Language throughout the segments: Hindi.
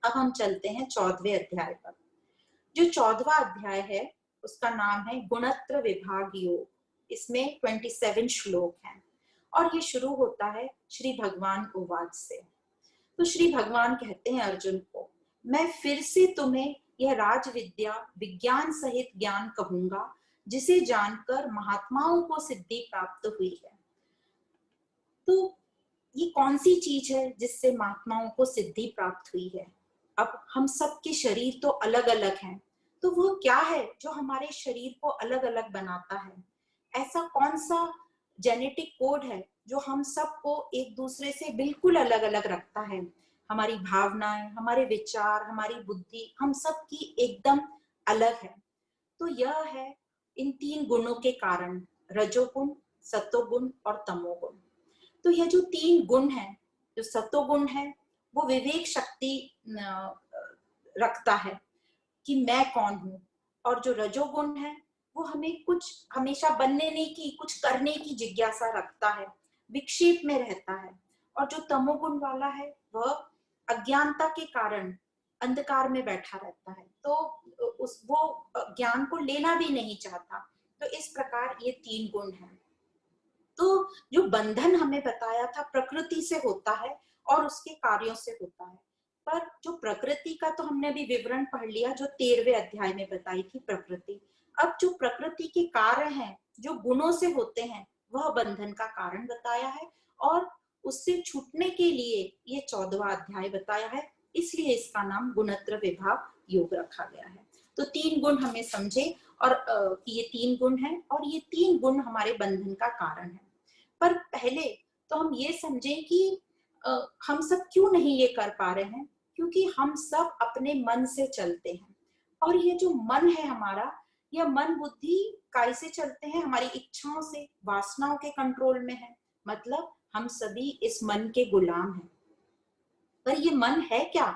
अब हम चलते हैं 14वें अध्याय पर। जो 14वां अध्याय है उसका नाम है गुणत्र विभाग योग। इसमें 27 श्लोक हैं और ये शुरू होता है श्री भगवान उवाच से। तो श्री भगवान कहते हैं अर्जुन को, मैं फिर से तुम्हें यह राज विद्या विज्ञान सहित ज्ञान कहूंगा जिसे जानकर महात्माओं को सिद्धि प्राप्त हुई है। तो ये कौन सी चीज है जिससे महात्माओं को सिद्धि प्राप्त हुई है? अब हम सबके शरीर तो अलग अलग हैं, तो वो क्या है जो हमारे शरीर को अलग अलग बनाता है? ऐसा कौन सा जेनेटिक कोड है जो हम सबको एक दूसरे से बिल्कुल अलग अलग रखता है? हमारी भावनाएं, हमारे विचार, हमारी बुद्धि, हम सब की एकदम अलग है। तो यह है इन 3 गुणों के कारण, रजोगुण, सतोगुण और तमोगुण। तो यह जो 3 गुण है, जो सतोगुण है वो विवेक शक्ति रखता है कि मैं कौन हूं, और जो रजोगुण है वो हमें कुछ हमेशा बनने की, कुछ करने की जिज्ञासा रखता है, विक्षेप में रहता है। और जो तमोगुण वाला है वह अज्ञानता के कारण अंधकार में बैठा रहता है, तो वो ज्ञान को लेना भी नहीं चाहता। तो इस प्रकार ये 3 गुण हैं। तो जो बंधन हमें बताया था प्रकृति से होता है और उसके कार्यों से होता है, पर जो प्रकृति का तो हमने अभी विवरण पढ़ लिया, जो 13वें अध्याय में बताई थी प्रकृति। अब जो प्रकृति के कार्य हैं, जो गुणों से होते हैं, वह बंधन का कारण बताया है और उससे छूटने के लिए ये 14वां अध्याय बताया है। इसलिए इसका नाम गुणत्र विभाग योग रखा गया है। तो 3 गुण हमें समझे और कि ये 3 गुण हैं और ये 3 गुण हमारे बंधन का कारण है। पर पहले तो हम ये समझें कि हम सब क्यों नहीं ये कर पा रहे हैं, क्योंकि हम सब अपने मन से चलते हैं। और ये जो मन है हमारा, यह मन बुद्धि कैसे चलते हैं? हमारी इच्छाओं से, वासनाओं के कंट्रोल में है। मतलब हम सभी इस मन के गुलाम हैं। पर ये मन है क्या?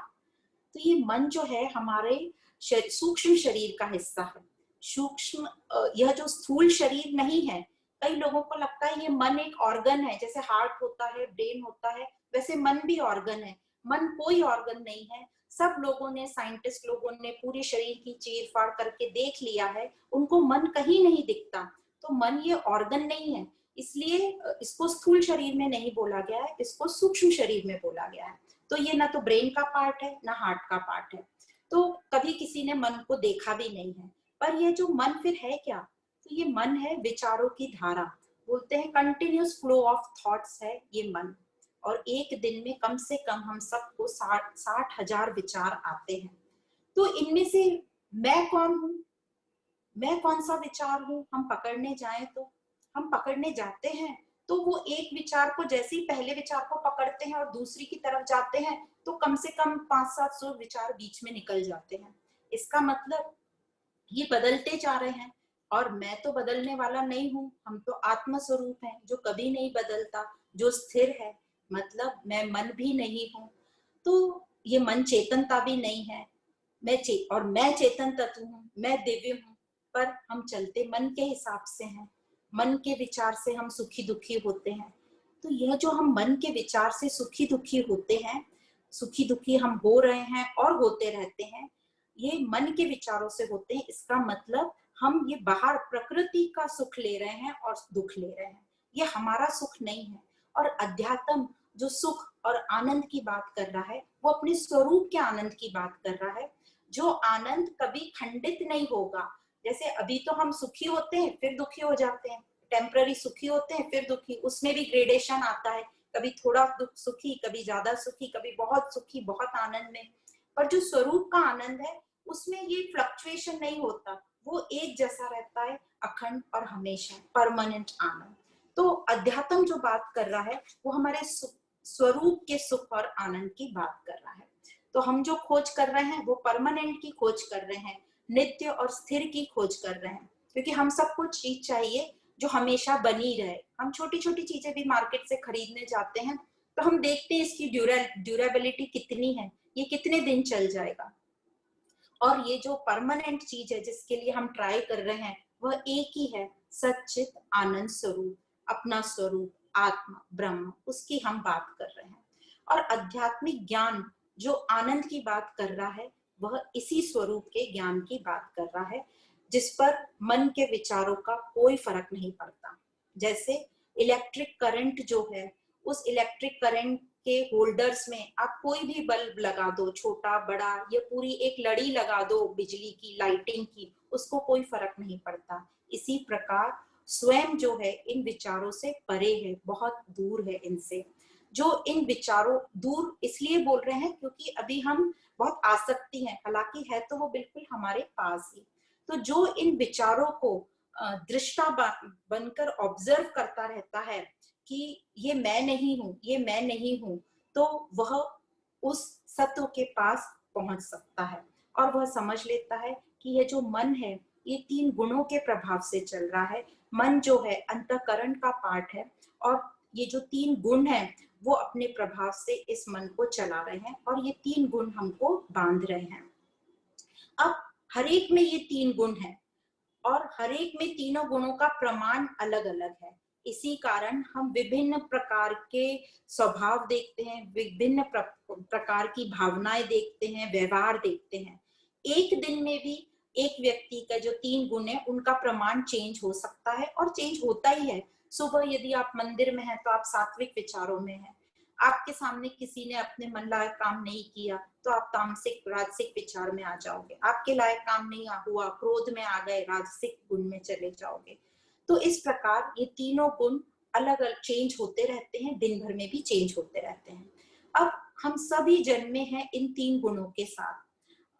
तो ये मन जो है हमारे सूक्ष्म शरीर का हिस्सा है। सूक्ष्म, यह जो स्थूल शरीर नहीं है। कई लोगों को लगता है ये मन एक ऑर्गन है, जैसे हार्ट होता है, ब्रेन होता है, वैसे मन भी ऑर्गन है। मन कोई ऑर्गन नहीं है। सब लोगों ने, साइंटिस्ट लोगों ने पूरे शरीर की चीर फाड़ करके देख लिया है, उनको मन कहीं नहीं दिखता। तो मन ये ऑर्गन नहीं है, इसलिए इसको स्थूल शरीर में नहीं बोला गया है, इसको सूक्ष्म शरीर में बोला गया है। तो ये ना तो ब्रेन का पार्ट है ना हार्ट का पार्ट है। तो कभी किसी ने मन को देखा भी नहीं है। पर ये जो मन फिर है क्या? तो ये मन है विचारों की धारा। बोलते हैं कंटिन्यूस फ्लो ऑफ थॉट्स है ये मन। और एक दिन में कम से कम हम सबको 60,000 विचार आते हैं। तो इनमें से मैं कौन हूँ, मैं कौन सा विचार हूँ, हम पकड़ने जाएं तो हम पकड़ने जाते हैं तो वो एक विचार को, जैसे ही पहले विचार को पकड़ते हैं और दूसरी की तरफ जाते हैं, तो कम से कम 500-700 विचार बीच में निकल जाते हैं। इसका मतलब ये बदलते जा रहे हैं। और मैं तो बदलने वाला नहीं हूँ, हम तो आत्म स्वरूप हैं जो कभी नहीं बदलता, जो स्थिर है। मतलब मैं मन भी नहीं हूँ, तो ये मन चेतनता भी नहीं है। मैं चेतन तत्व हूँ, मैं दिव्य हूँ। पर हम चलते मन के हिसाब से हैं, मन के विचार से हम सुखी दुखी होते हैं। तो यह जो हम मन के विचार से सुखी दुखी होते हैं, सुखी दुखी हम हो रहे हैं और होते रहते हैं, ये मन के विचारों से होते हैं। इसका मतलब हम ये बाहर प्रकृति का सुख ले रहे हैं और दुख ले रहे हैं, ये हमारा सुख नहीं है। और अध्यात्म जो सुख और आनंद की बात कर रहा है, वो अपने स्वरूप के आनंद की बात कर रहा है, जो आनंद कभी खंडित नहीं होगा। जैसे अभी तो हम सुखी होते हैं फिर दुखी हो जाते हैं, टेम्पररी सुखी होते हैं फिर दुखी, उसमें भी ग्रेडेशन आता है, कभी थोड़ा दुख सुखी, कभी ज्यादा सुखी, कभी बहुत सुखी, बहुत आनंद में। पर जो स्वरूप का आनंद है उसमें ये फ्लक्चुएशन नहीं होता, वो एक जैसा रहता है, अखंड और हमेशा परमानेंट आनंद। तो अध्यात्म जो बात कर रहा है वो हमारे स्वरूप के सुख और आनंद की बात कर रहा है। तो हम जो खोज कर रहे हैं वो परमानेंट की खोज कर रहे हैं, नित्य और स्थिर की खोज कर रहे हैं। क्योंकि हम सबको चीज चाहिए जो हमेशा बनी रहे। हम छोटी छोटी चीजें भी मार्केट से खरीदने जाते हैं तो हम देखते हैं इसकी ड्यूरेबिलिटी कितनी है, ये कितने दिन चल जाएगा। और ये जो परमानेंट चीज है जिसके लिए हम ट्राई कर रहे हैं वह एक ही है, सच्चित आनंद स्वरूप, अपना स्वरूप, आत्मा, ब्रह्म, उसकी हम बात कर रहे हैं। और आध्यात्मिक ज्ञान जो आनंद की बात कर रहा है वह इसी स्वरूप के ज्ञान की बात कर रहा है, जिस पर मन के विचारों का कोई फर्क नहीं पड़ता। जैसे इलेक्ट्रिक करंट जो है, उस इलेक्ट्रिक करंट के होल्डर्स में आप कोई भी बल्ब लगा दो, छोटा बड़ा, या पूरी एक लड़ी लगा दो बिजली की, लाइटिंग की, उसको कोई फर्क नहीं पड़ता। इसी प्रकार स्वयं जो है इन विचारों से परे है, बहुत दूर है इनसे। जो इन विचारों, दूर इसलिए बोल रहे हैं क्योंकि अभी हम बहुत आसक्ति है, हालांकि है तो वो बिल्कुल हमारे पास ही। तो जो इन विचारों को दृष्टा बनकर ऑब्जर्व करता रहता है कि ये मैं नहीं हूं, ये मैं नहीं हूं, तो वह उस सत्व के पास पहुंच सकता है और वह समझ लेता है कि यह जो मन है ये 3 गुणों के प्रभाव से चल रहा है। मन जो है अंतःकरण का पार्ट है और ये जो 3 गुण है वो अपने प्रभाव से इस मन को चला रहे हैं और ये 3 गुण हमको बांध रहे हैं। अब हर एक में ये 3 गुण है और हर एक में तीनों गुणों का प्रमाण अलग अलग है। इसी कारण हम विभिन्न प्रकार के स्वभाव देखते हैं, विभिन्न प्रकार की भावनाएं देखते हैं, व्यवहार देखते हैं। एक दिन में भी एक व्यक्ति का जो 3 गुण है उनका प्रमाण चेंज हो सकता है और चेंज होता ही है। सुबह यदि आप मंदिर में हैं तो आप सात्विक विचारों में हैं, आपके सामने किसी ने अपने मन लायक काम नहीं किया तो आप तामसिक राजसिक विचार में आ जाओगे, आपके लायक काम नहीं हुआ, क्रोध में आ गए, राजसिक गुण में चले जाओगे। तो इस प्रकार ये तीनों गुण अलग अलग चेंज होते रहते हैं, दिन भर में भी चेंज होते रहते हैं। अब हम सभी जन्मे हैं इन 3 गुणों के साथ,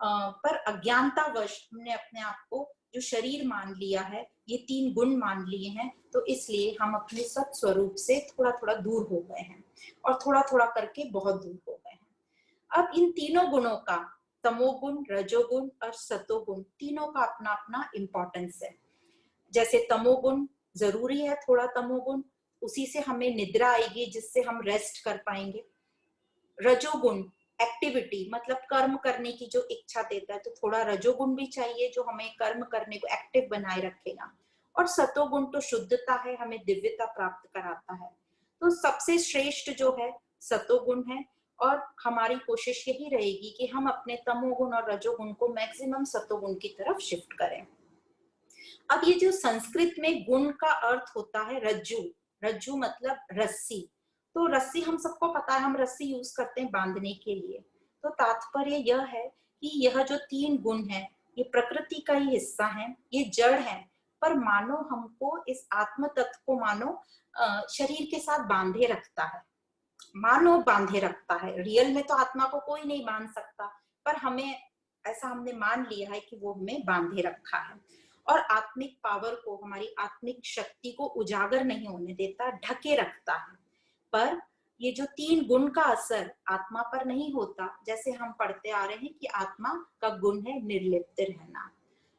पर अज्ञानतावश हमने अपने आप को जो शरीर मान लिया है, ये 3 गुण मान लिए हैं, तो इसलिए हम अपने सत स्वरूप से थोड़ा थोड़ा दूर हो गए हैं और थोड़ा थोड़ा करके बहुत दूर हो गए हैं। अब इन तीनों गुणों का, तमोगुण, रजोगुण और सतोगुण, तीनों का अपना अपना इंपॉर्टेंस है। जैसे तमोगुण जरूरी है, थोड़ा तमोगुण, उसी से हमें निद्रा आएगी जिससे हम रेस्ट कर पाएंगे। रजोगुण एक्टिविटी, मतलब कर्म करने की जो इच्छा देता है, तो थोड़ा रजोगुण भी चाहिए जो हमें कर्म करने को एक्टिव बनाए रखेगा। और सतोगुण तो शुद्धता है, हमें दिव्यता प्राप्त कराता है। तो सबसे श्रेष्ठ जो है सतोगुण है और हमारी कोशिश यही रहेगी कि हम अपने तमोगुण और रजोगुण को मैक्सिमम सतोगुण की तरफ शिफ्ट करें। अब ये जो संस्कृत में गुण का अर्थ होता है रज्जु, रज्जु मतलब रस्सी। तो रस्सी हम सबको पता है, हम रस्सी यूज करते हैं बांधने के लिए। तो तात्पर्य यह है कि यह जो 3 गुण है ये प्रकृति का ही हिस्सा है, ये जड़ है, पर मानो हमको इस आत्म तत्व को मानो शरीर के साथ बांधे रखता है, मानो बांधे रखता है। रियल में तो आत्मा को कोई नहीं बांध सकता, पर हमें ऐसा हमने मान लिया है कि वो हमें बांधे रखा है और आत्मिक पावर को, हमारी आत्मिक शक्ति को उजागर नहीं होने देता, ढके रखता है। पर ये जो 3 गुण का असर आत्मा पर नहीं होता, जैसे हम पढ़ते आ रहे हैं कि आत्मा का गुण है निर्लिप्त रहना।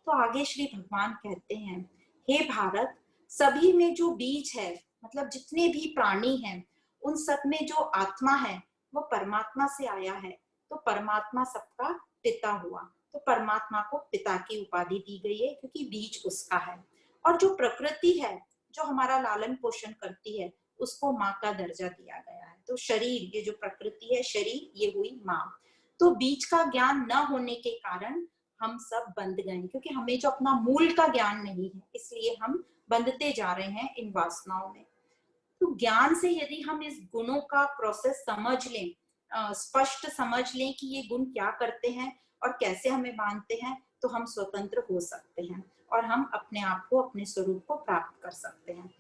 तो आगे श्री भगवान कहते हैं, हे भारत, सभी में जो बीज है, मतलब जितने भी प्राणी हैं, उन सब में जो आत्मा है वो परमात्मा से आया है। तो परमात्मा सबका पिता हुआ, तो परमात्मा को पिता की उपाधि दी गई है क्योंकि बीज उसका है। और जो प्रकृति है जो हमारा लालन पोषण करती है, उसको माँ का दर्जा दिया गया है। तो शरीर, ये जो प्रकृति है, शरीर, ये हुई माँ। तो बीज का ज्ञान न होने के कारण हम सब बंध गए, क्योंकि हमें जो अपना मूल का ज्ञान नहीं है, इसलिए हम बंधते जा रहे हैं इन वासनाओं में। तो ज्ञान से यदि हम इस गुणों का प्रोसेस समझ लें, स्पष्ट समझ लें कि ये गुण क्या करते हैं और कैसे हमें बांधते हैं, तो हम स्वतंत्र हो सकते हैं और हम अपने आप को, अपने स्वरूप को प्राप्त कर सकते हैं।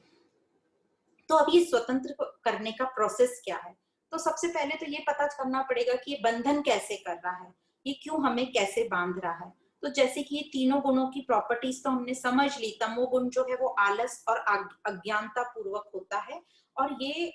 तो अब ये स्वतंत्र करने का प्रोसेस क्या है? तो सबसे पहले तो ये पता करना पड़ेगा कि ये बंधन कैसे कर रहा है, ये क्यों हमें कैसे बांध रहा है। तो जैसे कि ये तीनों गुणों की प्रॉपर्टीज तो हमने समझ ली। तमोगुण जो है वो आलस और अज्ञानता पूर्वक होता है, और ये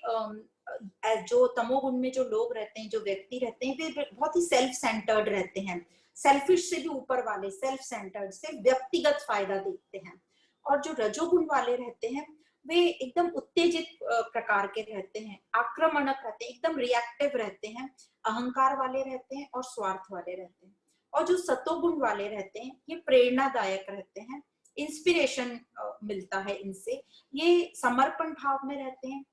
जो तमोगुण में जो लोग रहते हैं, जो व्यक्ति रहते हैं, वे बहुत ही सेल्फ सेंटर्ड रहते हैं, सेल्फिश से भी ऊपर वाले, सेल्फ सेंटर्ड से व्यक्तिगत फायदा देखते हैं। और जो रजोगुण वाले रहते हैं वे एकदम उत्तेजित प्रकार के रहते हैं, आक्रमणक रहते हैं, एकदम रिएक्टिव रहते हैं, अहंकार वाले रहते हैं और स्वार्थ वाले रहते हैं। और जो सतोगुण वाले रहते हैं ये प्रेरणादायक रहते हैं, इंस्पिरेशन मिलता है इनसे, ये समर्पण भाव में रहते हैं,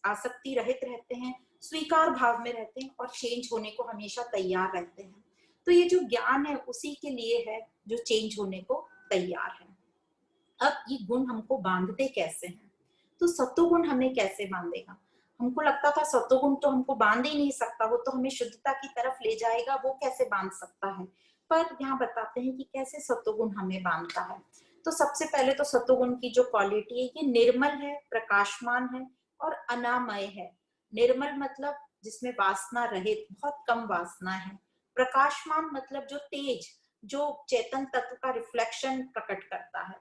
आसक्ति रहित रहते हैं, स्वीकार भाव में रहते हैं और चेंज होने को हमेशा तैयार रहते हैं। तो ये जो ज्ञान है उसी के लिए है जो चेंज होने को तैयार है। अब ये गुण हमको बांधते कैसे हैं? तो सत्वगुण हमें कैसे बांधेगा? हमको लगता था सत्वगुण तो हमको बांध ही नहीं सकता, वो तो हमें शुद्धता की तरफ ले जाएगा, वो कैसे बांध सकता है? पर यहाँ बताते हैं कि कैसे सत्वगुण हमें बांधता है। तो सबसे पहले तो सत्वगुण की जो क्वालिटी है ये निर्मल है, प्रकाशमान है और अनामय है। निर्मल मतलब जिसमें वासना रहित, बहुत कम वासना है। प्रकाशमान मतलब जो तेज, जो चेतन तत्व का रिफ्लेक्शन प्रकट करता है।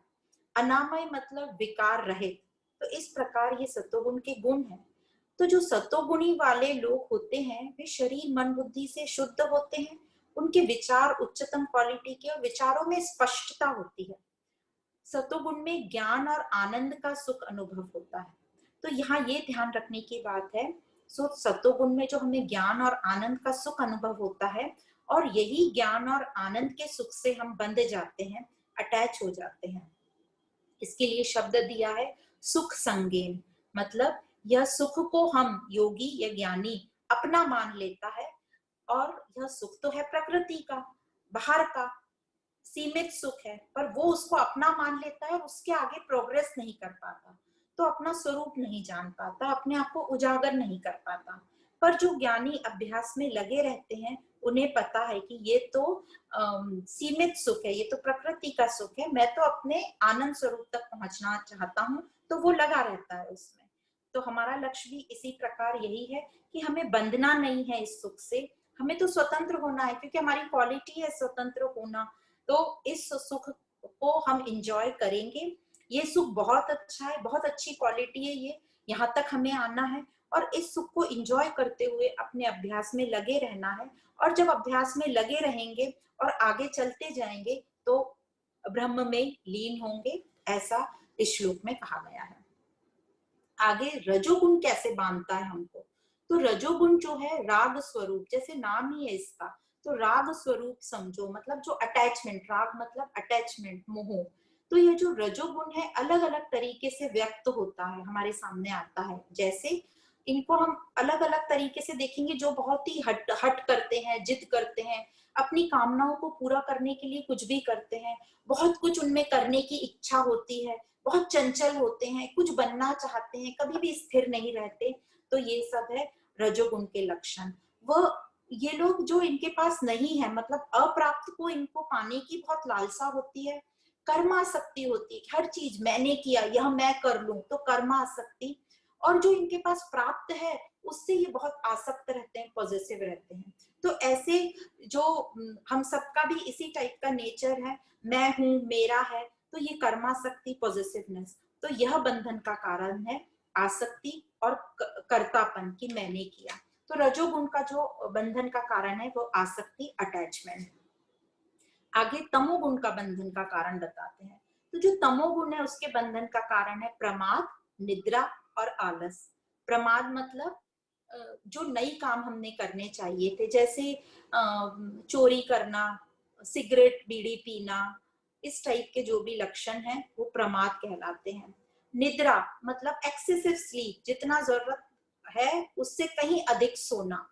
अनामय मतलब विकार रहित। तो इस प्रकार ये सत्वगुण के गुण हैं। तो जो सत्वगुणी वाले लोग होते हैं वे शरीर मन बुद्धि से शुद्ध होते हैं, उनके विचार उच्चतम क्वालिटी के और विचारों में स्पष्टता होती है। सत्वगुण में ज्ञान और आनंद का सुख अनुभव होता है। तो यहाँ ये ध्यान रखने की बात है, सो सत्वगुण में जो हमें ज्ञान और आनंद का सुख अनुभव होता है और यही ज्ञान और आनंद के सुख से हम बंध जाते हैं, अटैच हो जाते हैं। इसके लिए शब्द दिया है सुख संगेन, मतलब यह सुख को हम योगी या ज्ञानी अपना मान लेता है और यह सुख तो है प्रकृति का, बाहर का सीमित सुख है, पर वो उसको अपना मान लेता है और उसके आगे प्रोग्रेस नहीं कर पाता, तो अपना स्वरूप नहीं जान पाता, अपने आप को उजागर नहीं कर पाता। पर जो ज्ञानी अभ्यास में लगे रहते हैं उन्हें पता है कि ये तो सीमित सुख है, ये तो प्रकृति का सुख है, मैं तो अपने आनंद स्वरूप तक पहुंचना चाहता हूँ, तो वो लगा रहता है उसमें। तो हमारा लक्ष्य भी इसी प्रकार यही है कि हमें बंधना नहीं है इस सुख से, हमें तो स्वतंत्र होना है, क्योंकि हमारी क्वालिटी है स्वतंत्र होना। तो इस सुख को हम इंजॉय करेंगे। ये सुख बहुत अच्छा है, बहुत अच्छी क्वालिटी है, ये यहाँ तक हमें आना है और इस सुख को इंजॉय करते हुए अपने अभ्यास में लगे रहना है। और जब अभ्यास में लगे रहेंगे और आगे चलते जाएंगे तो ब्रह्म में लीन होंगे, ऐसा इस श्लोक में कहा गया है। आगे रजोगुण कैसे बांधता है हमको? तो रजोगुण जो है राग स्वरूप, जैसे नाम ही है इसका, तो राग स्वरूप समझो, मतलब जो अटैचमेंट, राग मतलब अटैचमेंट, मोह। तो ये जो रजोगुण है अलग अलग तरीके से व्यक्त होता है, हमारे सामने आता है। जैसे इनको हम अलग अलग तरीके से देखेंगे, जो बहुत ही हट करते हैं, जिद करते हैं, अपनी कामनाओं को पूरा करने के लिए कुछ भी करते हैं, बहुत कुछ उनमें करने की इच्छा होती है, बहुत चंचल होते हैं, कुछ बनना चाहते हैं, कभी भी स्थिर नहीं रहते। तो ये सब है रजोगुण के लक्षण। वो ये लोग जो इनके पास नहीं है, मतलब अप्राप्त को इनको पाने की बहुत लालसा होती है, कर्मासक्ति होती है, हर चीज मैंने किया, यह मैं कर लूं, तो कर्मासक्ति। और जो इनके पास प्राप्त है उससे ये बहुत आसक्त रहते हैं, पॉजिटिव रहते हैं। तो ऐसे जो हम सबका भी इसी टाइप का नेचर है, मैं हूं, मेरा है, तो ये कर्मासक्ति, पॉजिटिवनेस, तो यह बंधन का कारण है, आसक्ति और कर्तापन की मैंने किया। तो रजोगुण का जो बंधन का कारण है वो आसक्ति, अटैचमेंट। आगे तमोगुण का बंधन का कारण बताते हैं। तो जो तमोगुण है उसके बंधन का कारण है प्रमाद, निद्रा और आलस। प्रमाद मतलब जो नई काम हमने करने चाहिए थे, जैसे चोरी करना, सिगरेट बीड़ी पीना, इस टाइप के जो भी लक्षण हैं वो प्रमाद कहलाते हैं। निद्रा मतलब एक्सेसिव स्लीप, जितना जरूरत है उससे कहीं अधिक सोना।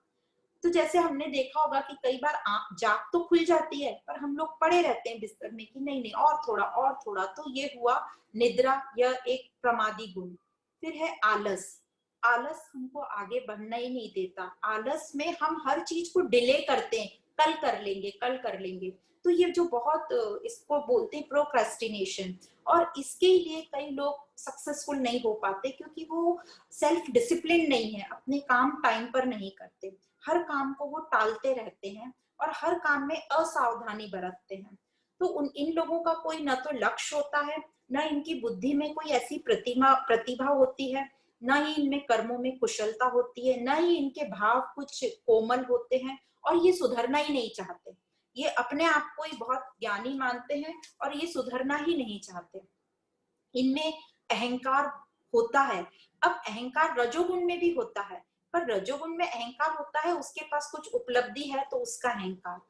तो जैसे हमने देखा होगा कि कई बार जाग तो खुल जाती है पर हम लोग पड़े रहते हैं बिस्तर में कि नहीं नहीं और थोड़ा और थोड़ा, तो ये हुआ निद्रा, यह एक प्रमादी गुण। फिर है आलस। आलस हमको आगे बढ़ना ही नहीं देता, आलस में हम हर चीज को डिले करते हैं, कल कर लेंगे कल कर लेंगे। तो ये जो बहुत इसको बोलते हैं प्रोक्रेस्टिनेशन, और इसके लिए कई लोग सक्सेसफुल नहीं हो पाते क्योंकि वो सेल्फ डिसिप्लिन नहीं है, अपने काम टाइम पर नहीं करते, हर काम को वो टालते रहते हैं और हर काम में असावधानी बरतते हैं। तो इन लोगों का कोई न तो लक्ष्य होता है, न इनकी बुद्धि में कोई ऐसी प्रतिभा होती है, न ही इनमें कर्मों में कुशलता होती है, न ही इनके भाव कुछ कोमल होते हैं, और ये सुधरना ही नहीं चाहते। ये अपने आप को ही बहुत ज्ञानी मानते हैं और ये सुधरना ही नहीं चाहते। इनमें अहंकार होता है। अब अहंकार रजोगुण में भी होता है, पर रजोगुण में अहंकार होता है उसके पास कुछ उपलब्धि है तो उसका अहंकार।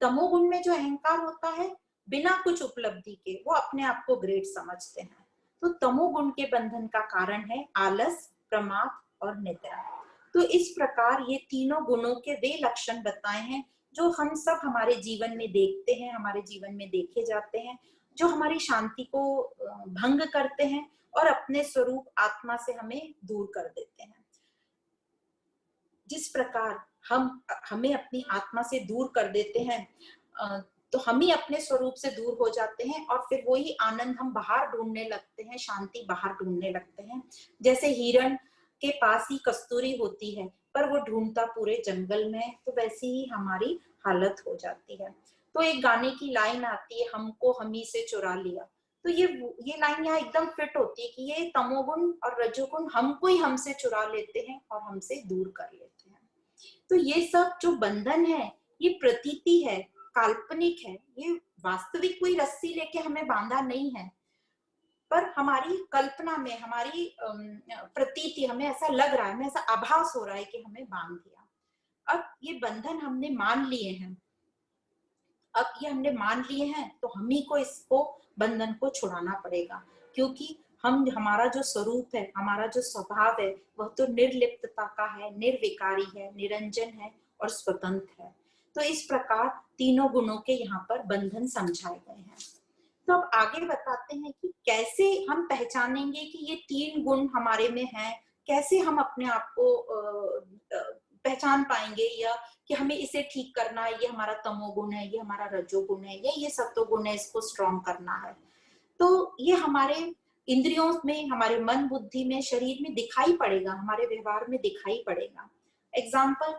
तमोगुण में जो अहंकार होता है बिना कुछ उपलब्धि के वो अपने आप को ग्रेट समझते हैं। तो तमोगुण के बंधन का कारण है आलस, प्रमाद और निद्रा। तो इस प्रकार ये तीनों गुणों के वे लक्षण बताए हैं जो हम सब हमारे जीवन में देखते हैं, हमारे जीवन में देखे जाते हैं, जो हमारी शांति को भंग करते हैं और अपने स्वरूप आत्मा से हमें दूर कर देते हैं। जिस प्रकार हम हमें अपनी आत्मा से दूर कर देते हैं, तो हम ही अपने स्वरूप से दूर हो जाते हैं और फिर वही आनंद हम बाहर ढूंढने लगते हैं, शांति बाहर ढूंढने लगते हैं। जैसे हिरण के पास ही कस्तूरी होती है पर वो ढूंढता पूरे जंगल में, तो वैसी ही हमारी हालत हो जाती है। तो एक गाने की लाइन आती है, हमको हमी से चुरा लिया। तो ये लाइन यहाँ एकदम फिट होती है कि ये तमोगुण और रजोगुण हमको ही हमसे चुरा लेते हैं और हमसे दूर कर लेते हैं। तो ये सब जो बंधन है ये प्रतीति है, काल्पनिक है, ये वास्तविक कोई रस्सी लेके हमें बांधा नहीं है, पर हमारी कल्पना में, हमारी प्रतीति, हमें ऐसा लग रहा है, हमें ऐसा आभास हो रहा है कि हमें बांध दिया। अब ये बंधन हमने मान लिए हैं, अब ये हमने मान लिए हैं तो हम ही को इसको बंधन को छुड़ाना पड़ेगा, क्योंकि हमारा जो स्वरूप है, हमारा जो स्वभाव है वह तो निर्लिप्तता का है, निर्विकारी है, निरंजन है और स्वतंत्र है। तो इस प्रकार तीनों गुणों के यहाँ पर बंधन समझाए गए हैं। तो अब आगे बताते हैं कि कैसे हम पहचानेंगे कि ये तीन गुण हमारे में हैं, कैसे हम अपने आप को पहचान पाएंगे या कि हमें इसे ठीक करना है, ये हमारा तमोगुण है, ये हमारा रजोगुण है, या ये सत्वगुण है, इसको स्ट्रॉन्ग करना है। तो ये हमारे इंद्रियों में, हमारे मन बुद्धि में, शरीर में दिखाई पड़ेगा, हमारे व्यवहार में दिखाई पड़ेगा। एग्जाम्पल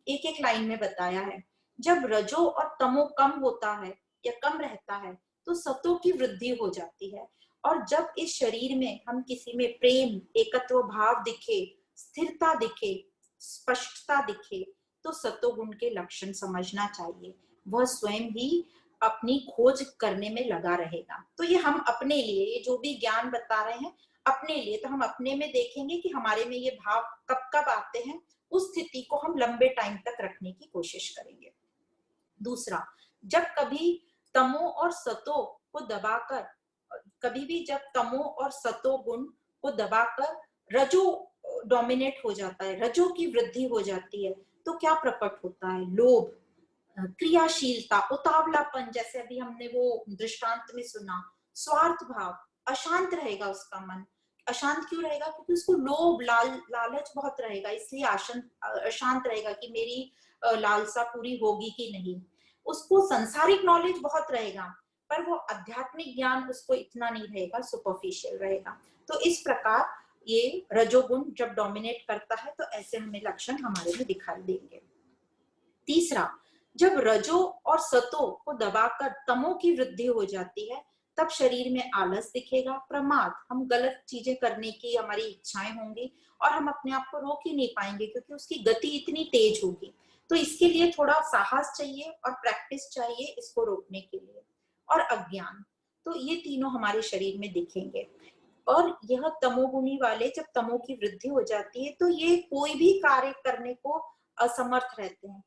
एक एक लाइन में बताया है। जब रजो और तमो कम होता है या कम रहता है तो सत्व की वृद्धि हो जाती है, और जब इस शरीर में हम किसी में प्रेम, एकत्व भाव दिखे, स्थिरता दिखे, स्पष्टता दिखे, तो सत्वगुण के लक्षण समझना चाहिए। वह स्वयं ही अपनी खोज करने में लगा रहेगा। तो ये हम अपने लिए, ये जो भी ज्ञान बता रहे हैं अपने लिए, तो हम अपने में देखेंगे कि हमारे में ये भाव कब कब आते हैं, उस स्थिति को हम लंबे टाइम तक रखने की कोशिश करेंगे। दूसरा, जब कभी तमो और सतो को दबाकर, कभी भी जब तमो और सतो गुण को दबाकर रजो डोमिनेट हो जाता है, रजो की वृद्धि हो जाती है, तो क्या प्रकट होता है? लोभ, क्रियाशीलता, उतावलापन, जैसे अभी हमने वो दृष्टांत में सुना, स्वार्थ भाव, अशांत रहेगा उसका मन। अशांत क्यों रहेगा? क्योंकि उसको लोभ, लालच बहुत रहेगा, इसलिए अशांत रहेगा कि मेरी लालसा पूरी होगी कि नहीं। उसको संसारिक नॉलेज बहुत रहेगा पर वो आध्यात्मिक ज्ञान उसको इतना नहीं रहेगा, सुपरफिशियल रहेगा। तो इस प्रकार ये रजोगुण जब डोमिनेट करता है तो ऐसे हमें लक्षण हमारे में दिखाई देंगे। तीसरा, जब रजो और सतो को दबाकर तमो की वृद्धि हो जाती है तब शरीर में आलस दिखेगा, प्रमाद, हम गलत चीजें करने की हमारी इच्छाएं होंगी और हम अपने आप को रोक ही नहीं पाएंगे क्योंकि उसकी गति इतनी तेज होगी। तो इसके लिए थोड़ा साहस चाहिए और प्रैक्टिस चाहिए इसको रोकने के लिए। और अज्ञान, तो ये तीनों हमारे शरीर में दिखेंगे। और यह तमोगुणी वाले, जब तमो की वृद्धि हो जाती है तो ये कोई भी कार्य करने को असमर्थ रहते हैं।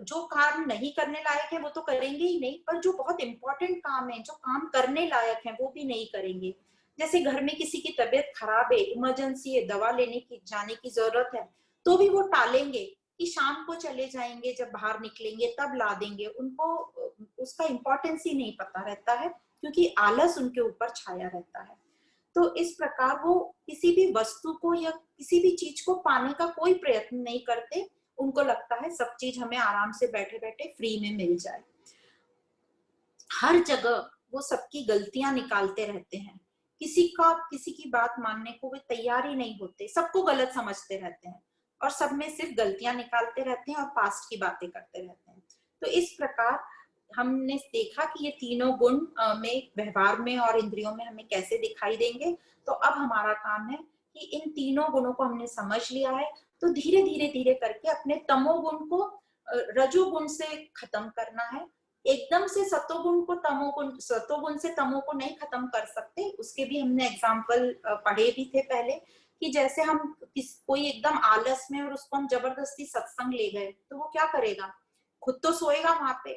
जो काम नहीं करने लायक है वो तो करेंगे ही नहीं, पर जो बहुत इंपॉर्टेंट काम है, जो काम करने लायक है, वो भी नहीं करेंगे। जैसे घर में किसी की तबीयत खराब है, इमरजेंसी है, दवा लेने की जाने की जरूरत है, तो भी वो टालेंगे कि शाम को चले जाएंगे, जब बाहर निकलेंगे तब ला देंगे। उनको उसका इम्पोर्टेंस ही नहीं पता रहता है क्योंकि आलस उनके ऊपर छाया रहता है। तो इस प्रकार वो किसी भी वस्तु को या किसी भी चीज को पाने का कोई प्रयत्न नहीं करते। उनको लगता है सब चीज हमें आराम से बैठे बैठे फ्री में मिल जाए। हर जगह वो सबकी गलतियां निकालते रहते हैं, किसी की बात मानने को वे तैयार ही नहीं होते, सबको गलत समझते रहते हैं और सब में सिर्फ गलतियां निकालते रहते हैं और पास्ट की बातें करते रहते हैं। तो इस प्रकार हमने देखा कि ये तीनों गुण में, व्यवहार में और इंद्रियों में हमें कैसे दिखाई देंगे। तो अब हमारा काम है कि इन तीनों गुणों को हमने समझ लिया है तो धीरे धीरे धीरे करके अपने तमोगुण को रजोगुण से खत्म करना है। एकदम से सतोगुण से तमो को नहीं खत्म कर सकते। उसके भी हमने एग्जाम्पल पढ़े भी थे पहले कि जैसे हम कोई एकदम आलस में और उसको हम जबरदस्ती सत्संग ले गए तो वो क्या करेगा? खुद तो सोएगा वहां पे,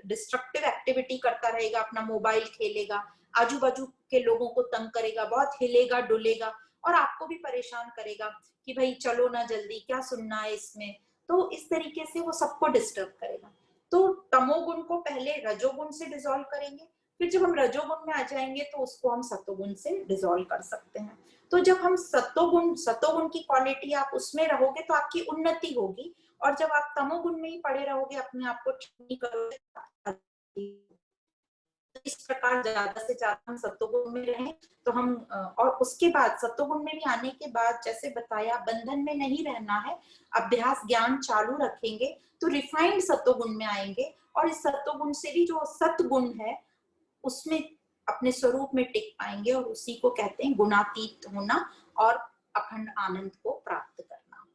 डिस्ट्रक्टिव एक्टिविटी करता रहेगा, अपना मोबाइल खेलेगा, आजू बाजू के लोगों को तंग करेगा, बहुत हिलेगा डुलेगा और आपको भी परेशान करेगा कि भाई चलो ना जल्दी, क्या सुनना है इसमें। तो इस तरीके से वो सबको डिस्टर्ब करेगा। तो तमोगुण को पहले रजोगुण से डिसॉल्व करेंगे, फिर जब हम रजोगुण में आ जाएंगे तो उसको हम सतोगुण से डिसॉल्व कर सकते हैं। तो जब हम सतोगुण की क्वालिटी आप उसमें रहोगे तो आपकी उन्नति होगी, और जब आप तमोगुण में ही पड़े रहोगे, अपने आप को ठीक नहीं करोगे, इस प्रकार ज्यादा से ज्यादा हम सत्वगुण में रहें तो हम और उसके बाद सत्वगुण में भी आने के बाद जैसे बताया बंधन में नहीं रहना है, अभ्यास ज्ञान चालू रखेंगे तो रिफाइंड सत्वगुण में आएंगे, और इस सत्वगुण से भी जो सतगुण है उसमें अपने स्वरूप में टिक पाएंगे, और उसी को कहते हैं गुणातीत होना और अखंड आनंद को प्राप्त करना।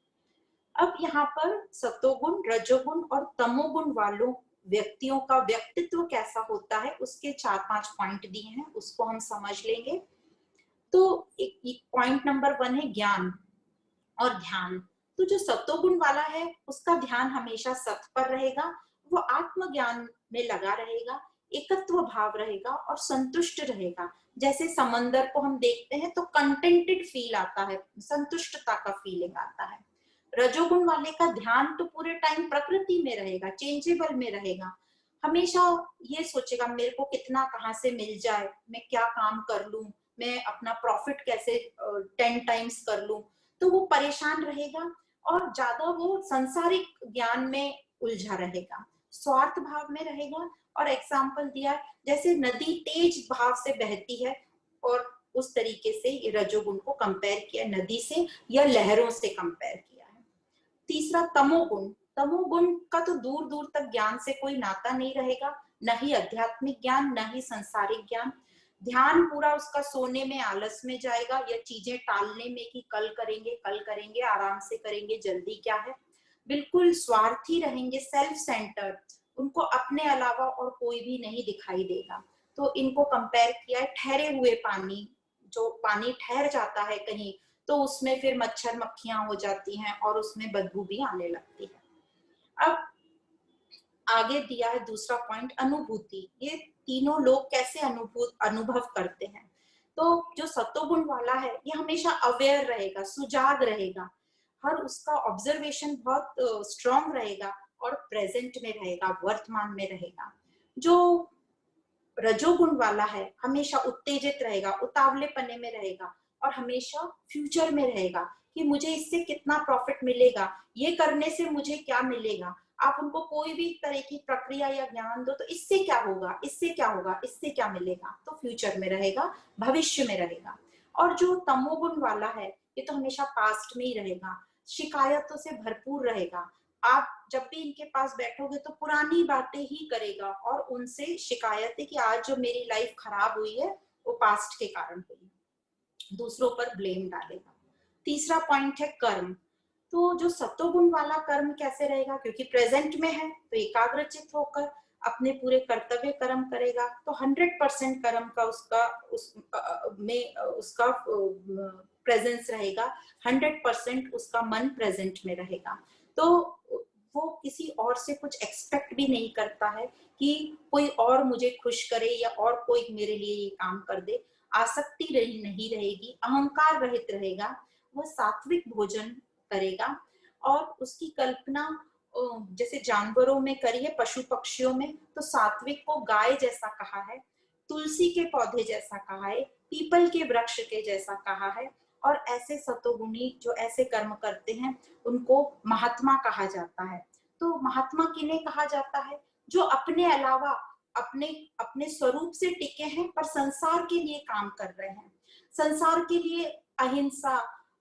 अब यहाँ पर सतोगुण, रजोगुण और तमोगुण वालों व्यक्तियों का व्यक्तित्व कैसा होता है उसके 4-5 पॉइंट दिए हैं, उसको हम समझ लेंगे। तो एक पॉइंट नंबर 1 है ज्ञान और ध्यान। तो जो सतोगुण वाला है उसका ध्यान हमेशा सत पर रहेगा, वो आत्मज्ञान में लगा रहेगा, एकत्व भाव रहेगा और संतुष्ट रहेगा। जैसे समंदर को हम देखते हैं तो कंटेंटेड फील आता है, संतुष्टता का फीलिंग आता है। रजोगुण वाले का ध्यान तो पूरे टाइम प्रकृति में रहेगा, चेंजेबल में रहेगा, हमेशा ये सोचेगा मेरे को कितना कहाँ से मिल जाए, मैं क्या काम कर लूं, मैं अपना प्रॉफिट कैसे 10 टाइम्स कर लूं। तो वो परेशान रहेगा और ज्यादा वो संसारिक ज्ञान में उलझा रहेगा, स्वार्थ भाव में रहेगा। और एग्जाम्पल दिया जैसे नदी तेज भाव से बहती है, और उस तरीके से ये रजोगुण को कंपेयर किया नदी से या लहरों से कंपेयर किया है। तीसरा तमोगुण, तमोगुण का तो दूर दूर तक ज्ञान से कोई नाता नहीं रहेगा, न ही आध्यात्मिक ज्ञान न ही संसारिक ज्ञान। ध्यान पूरा उसका सोने में, आलस में जाएगा या चीजें टालने में कि कल करेंगे आराम से करेंगे, जल्दी क्या है। बिल्कुल स्वार्थी रहेंगे, सेल्फ सेंटर्ड, उनको अपने अलावा और कोई भी नहीं दिखाई देगा। तो इनको कंपेयर किया है ठहरे हुए पानी, जो पानी ठहर जाता है कहीं तो उसमें फिर मच्छर मक्खियां हो जाती हैं और उसमें बदबू भी आने लगती है। अब आगे दिया है दूसरा पॉइंट अनुभूति, ये तीनों लोग कैसे अनुभव करते हैं। तो जो सत्वगुण वाला है ये हमेशा अवेयर रहेगा, सुजाग रहेगा, हर उसका ऑब्जर्वेशन बहुत स्ट्रॉन्ग रहेगा और प्रेजेंट में रहेगा, वर्तमान में रहेगा। जो रजोगुण वाला है हमेशा उत्तेजित रहेगा, उतावले पने में रहेगा और हमेशा फ्यूचर में रहेगा कि मुझे इससे कितना प्रॉफिट मिलेगा, ये करने से मुझे क्या मिलेगा। आप उनको कोई भी तरह की प्रक्रिया या ज्ञान दो तो इससे क्या होगा, इससे क्या होगा, इससे क्या मिलेगा, तो फ्यूचर में रहेगा, भविष्य में रहेगा। और जो तमोगुण वाला है ये तो हमेशा पास्ट में ही रहेगा, शिकायतों से भरपूर रहेगा। आप जब भी इनके पास बैठोगे तो पुरानी बातें ही करेगा और उनसे शिकायत है कि आज जो मेरी लाइफ खराब हुई है वो पास्ट के कारण हुई है, दूसरों पर ब्लेम डालेगा। तीसरा पॉइंट है कर्म। तो जो सत्वगुण वाला कर्म कैसे रहेगा, क्योंकि प्रेजेंट में है तो एकाग्रचित होकर अपने पूरे कर्तव्य कर्म करेगा, तो 100% कर्म का उसका प्रेजेंस रहेगा, 100% उसका मन प्रेजेंट में रहेगा। तो वो किसी और से कुछ एक्सपेक्ट भी नहीं करता है कि कोई और मुझे खुश करे या और कोई मेरे लिए ये काम कर दे, आसक्ति नहीं रहेगी, अहंकार रहित रहेगा, वह सात्विक भोजन करेगा। और उसकी कल्पना जैसे जानवरों में करी है, पशु पक्षियों में, तो सात्विक को गाय जैसा कहा है, तुलसी के पौधे जैसा कहा है, पीपल के वृक्ष के जैसा कहा है। और ऐसे सतोगुणी जो ऐसे कर्म करते हैं उनको महात्मा कहा जाता है। तो महात्मा किन्हें कहा जाता है, जो अपने अलावा अपने अपने स्वरूप से टिके हैं पर संसार के लिए काम कर रहे हैं, संसार के लिए अहिंसा,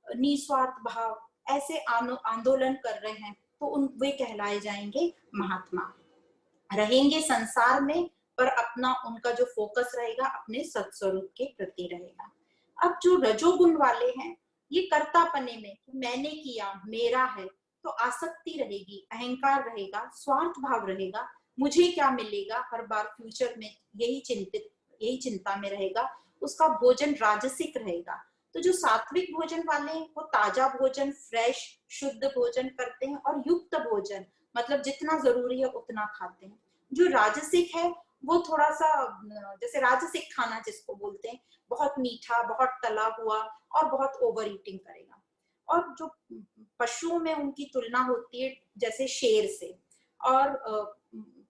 निस्वार्थ भाव ऐसे आंदोलन कर रहे हैं, तो वे कहलाए जाएंगे महात्मा। रहेंगे संसार में पर अपना उनका जो फोकस रहेगा अपने सत्स्वरूप के प्रति रहेगा। अब जो रजोगुण वाले हैं ये कर्तापने में मैंने किया, मेरा है, तो आसक्ति रहेगी, अहंकार रहेगा, स्वार्थ भाव रहेगा, मुझे क्या मिलेगा, हर बार फ्यूचर में यही चिंता में रहेगा। उसका भोजन राजसिक रहेगा। तो जो सात्विक भोजन वाले हैं वो ताजा भोजन, फ्रेश शुद्ध भोजन करते हैं और युक्त भोजन, मतलब जितना जरूरी है उतना खाते हैं। जो राजसिक है वो थोड़ा सा जैसे राजसिक खाना जिसको बोलते हैं, बहुत मीठा, बहुत तला हुआ और बहुत ओवर ईटिंग करेगा। और जो पशुओं में उनकी तुलना होती है जैसे शेर से, और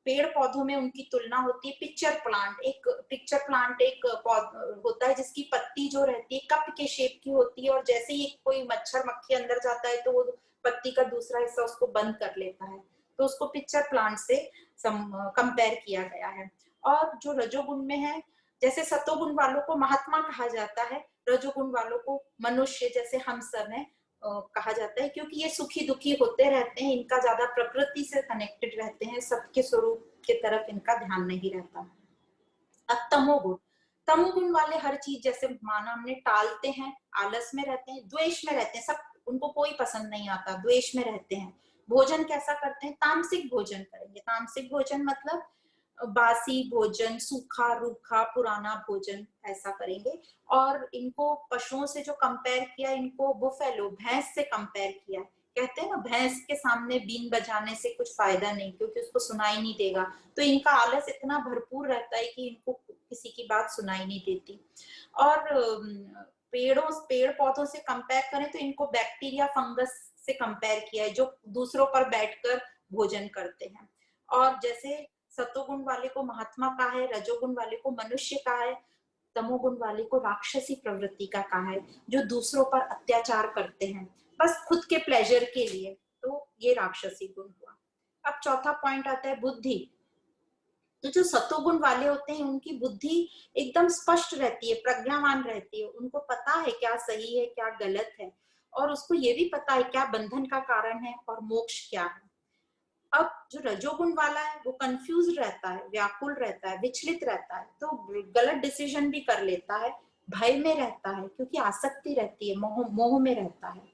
पेड़ पौधों में उनकी तुलना होती है पिक्चर प्लांट एक होता है जिसकी पत्ती जो रहती है कप के शेप की होती है, और जैसे ही कोई मच्छर मक्खी अंदर जाता है तो वो पत्ती का दूसरा हिस्सा उसको बंद कर लेता है, तो उसको पिक्चर प्लांट से कंपेयर किया गया है। और जो रजोगुण में है, जैसे सतोगुण वालों को महात्मा कहा जाता है, रजोगुण वालों को मनुष्य जैसे हम सब हैं कहा जाता है, क्योंकि ये सुखी दुखी होते रहते हैं, इनका ज्यादा प्रकृति से कनेक्टेड रहते हैं, सबके स्वरूप की तरफ इनका ध्यान नहीं रहता। अब तमोगुण, तमोगुण वाले हर चीज जैसे माना हमने टालते हैं, आलस में रहते हैं, द्वेष में रहते हैं, सब उनको कोई पसंद नहीं आता, द्वेष में रहते हैं। भोजन कैसा करते हैं, तामसिक भोजन करेंगे। तामसिक भोजन मतलब बासी भोजन, सूखा रूखा पुराना भोजन ऐसा करेंगे। और इनको पशुओं से जो कंपेयर किया, इनको बुफेलो भैंस से कंपेयर किया। कहते हैं ना भैंस के सामने बीन बजाने से कुछ फायदा नहीं, क्योंकि उसको सुनाई नहीं देगा। तो इनका आलस इतना भरपूर रहता है कि इनको किसी की बात सुनाई नहीं देती। और पेड़ पौधों से कंपेयर करें तो इनको बैक्टीरिया फंगस से कंपेयर किया है, जो दूसरों पर बैठकर भोजन करते हैं। और जैसे सतोगुण वाले को महात्मा कहा है, रजोगुण वाले को मनुष्य कहा है, तमोगुण वाले को राक्षसी प्रवृत्ति का कहा है, जो दूसरों पर अत्याचार करते हैं बस खुद के प्लेजर के लिए, तो ये राक्षसी गुण हुआ। अब चौथा पॉइंट आता है बुद्धि। तो जो सतोगुण वाले होते हैं उनकी बुद्धि एकदम स्पष्ट रहती है, प्रज्ञावान रहती है, उनको पता है क्या सही है क्या गलत है, और उसको ये भी पता है क्या बंधन का कारण है और मोक्ष क्या है। अब जो रजोगुण वाला है वो कंफ्यूज रहता है, व्याकुल रहता है, विचलित रहता है, तो गलत डिसीजन भी कर लेता है, भय में रहता है क्योंकि आसक्ति रहती है, मोह में रहता है।